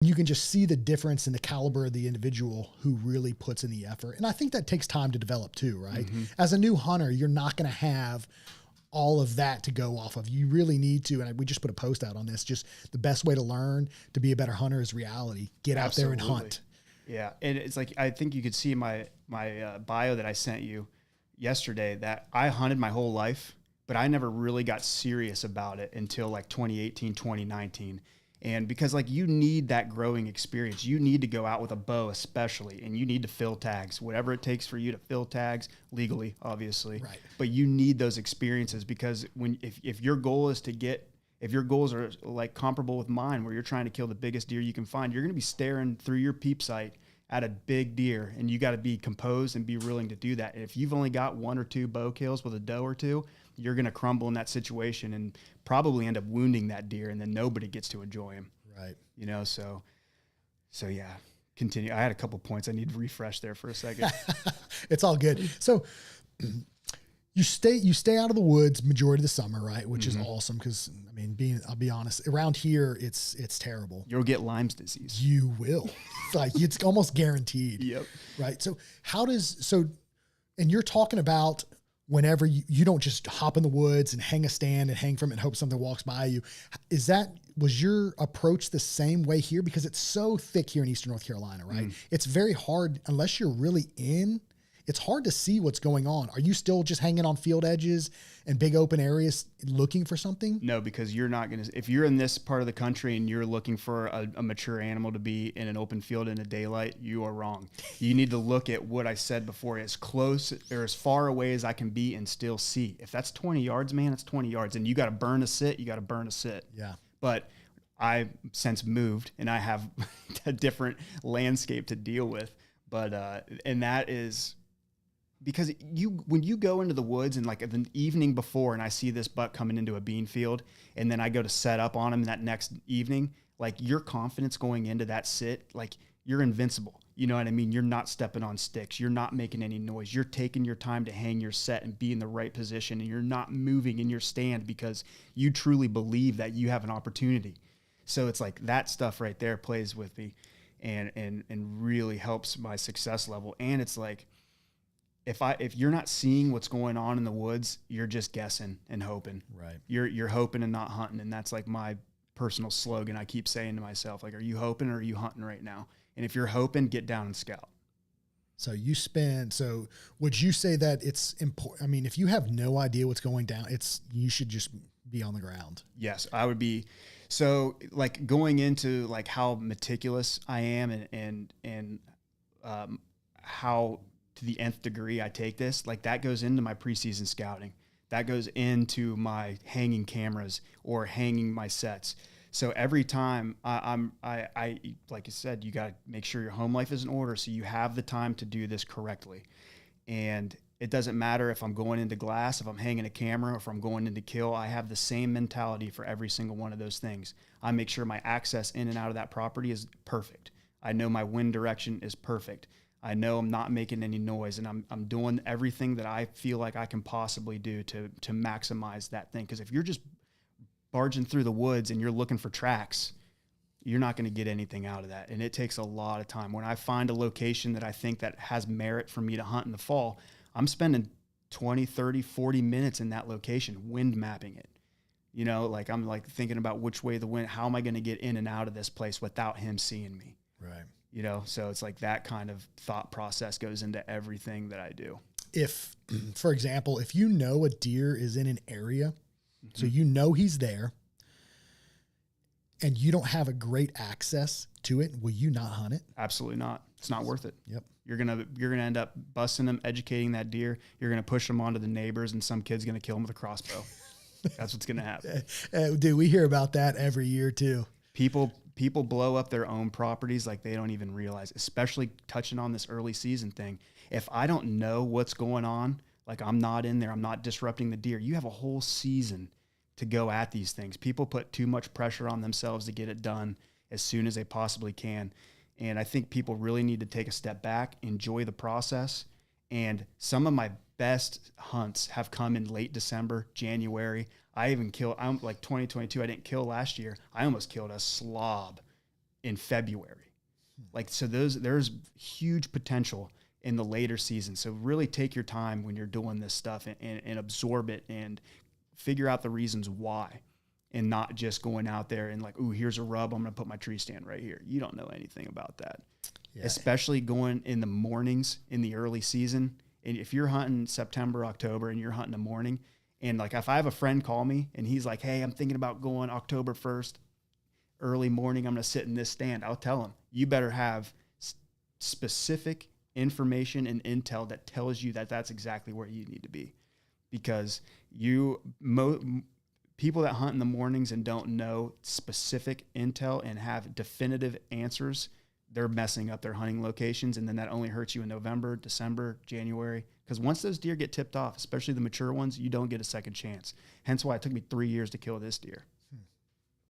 You can just see the difference in the caliber of the individual who really puts in the effort. And I think that takes time to develop too, right? Mm-hmm. As a new hunter, you're not going to have all of that to go off of. You really need to, and we just put a post out on this, just the best way to learn to be a better hunter is reality. Get out there and hunt. Yeah. And it's like, I think you could see in my bio that I sent you yesterday that I hunted my whole life, but I never really got serious about it until like 2018, 2019. And because like you need that growing experience, you need to go out with a bow especially, and you need to fill tags, whatever it takes for you to fill tags legally, obviously. Right. But you need those experiences because if your goal is if your goals are like comparable with mine, where you're trying to kill the biggest deer you can find, you're going to be staring through your peep sight at a big deer, and you got to be composed and be willing to do that. And if you've only got 1 or 2 bow kills with a doe or two, you're going to crumble in that situation and probably end up wounding that deer, and then nobody gets to enjoy him. Right. You know, so yeah, continue. I had a couple points I need to refresh there for a second. It's all good. So you stay out of the woods majority of the summer, right? Which is awesome. Cause I mean, I'll be honest, around here, it's terrible. You'll get Lyme's disease. You will. Like it's almost guaranteed. Yep. Right. So and you're talking about whenever you don't just hop in the woods and hang a stand and hang from it and hope something walks by you. Was your approach the same way here? Because it's so thick here in Eastern North Carolina, right? It's very hard, unless you're really it's hard to see what's going on. Are you still just hanging on field edges and big open areas looking for something? No, because you're not going to, if you're in this part of the country and you're looking for a mature animal to be in an open field in the daylight, you are wrong. You need to look at what I said before, as close or as far away as I can be and still see. If that's 20 yards, man, it's 20 yards. And you got to burn a sit, Yeah. But I since moved and I have a different landscape to deal with. But, and that is, because when you go into the woods and like the evening before and I see this buck coming into a bean field and then I go to set up on him that next evening, like your confidence going into that sit, like you're invincible. You know what I mean? You're not stepping on sticks. You're not making any noise. You're taking your time to hang your set and be in the right position, and you're not moving in your stand because you truly believe that you have an opportunity. So it's like that stuff right there plays with me and really helps my success level. And it's like, if you're not seeing what's going on in the woods, you're just guessing and hoping. Right. You're hoping and not hunting. And that's like my personal slogan. I keep saying to myself, like, are you hoping or are you hunting right now? And if you're hoping, get down and scout. So would you say that it's important? I mean, if you have no idea what's going down, you should just be on the ground. Yes, I would be. So like going into like how meticulous I am and how to the nth degree I take this, like that goes into my preseason scouting. That goes into my hanging cameras or hanging my sets. So every time I like I said, you got to make sure your home life is in order so you have the time to do this correctly. And it doesn't matter if I'm going into glass, if I'm hanging a camera, or if I'm going into kill, I have the same mentality for every single one of those things. I make sure my access in and out of that property is perfect. I know my wind direction is perfect. I know I'm not making any noise, and I'm doing everything that I feel like I can possibly do to maximize that thing. Because if you're just barging through the woods and you're looking for tracks, you're not going to get anything out of that. And it takes a lot of time. When I find a location that I think that has merit for me to hunt in the fall, I'm spending 20, 30, 40 minutes in that location, wind mapping it. You know, like I'm like thinking about which way the wind, how am I going to get in and out of this place without him seeing me? Right. You know, so it's like that kind of thought process goes into everything that I do. If, for example, if you know a deer is in an area, so you know he's there, and you don't have a great access to it, will you not hunt it? Absolutely not. It's not worth it. Yep. You're gonna end up busting them, educating that deer. You're gonna push them onto the neighbors, and some kid's gonna kill them with a crossbow. That's what's gonna happen. Dude, we hear about that every year too. People blow up their own properties like they don't even realize, especially touching on this early season thing. If I don't know what's going on, like I'm not in there, I'm not disrupting the deer. You have a whole season to go at these things. People put too much pressure on themselves to get it done as soon as they possibly can. And I think people really need to take a step back, enjoy the process. And some of my best hunts have come in late December, January. I'm like 2022, I didn't kill last year. I almost killed a slob in February. Like, so there's huge potential in the later season. So really take your time when you're doing this stuff and absorb it and figure out the reasons why, and not just going out there and like, ooh, here's a rub, I'm going to put my tree stand right here. You don't know anything about that. Yeah. Especially going in the mornings in the early season. And if you're hunting September, October, and you're hunting the morning, and like if I have a friend call me and he's like, hey, I'm thinking about going October 1st, early morning, I'm going to sit in this stand, I'll tell him, you better have specific information and intel that tells you that that's exactly where you need to be. Because people that hunt in the mornings and don't know specific intel and have definitive answers, they're messing up their hunting locations. And then that only hurts you in November, December, January. Because once those deer get tipped off, especially the mature ones, you don't get a second chance. Hence why it took me 3 years to kill this deer.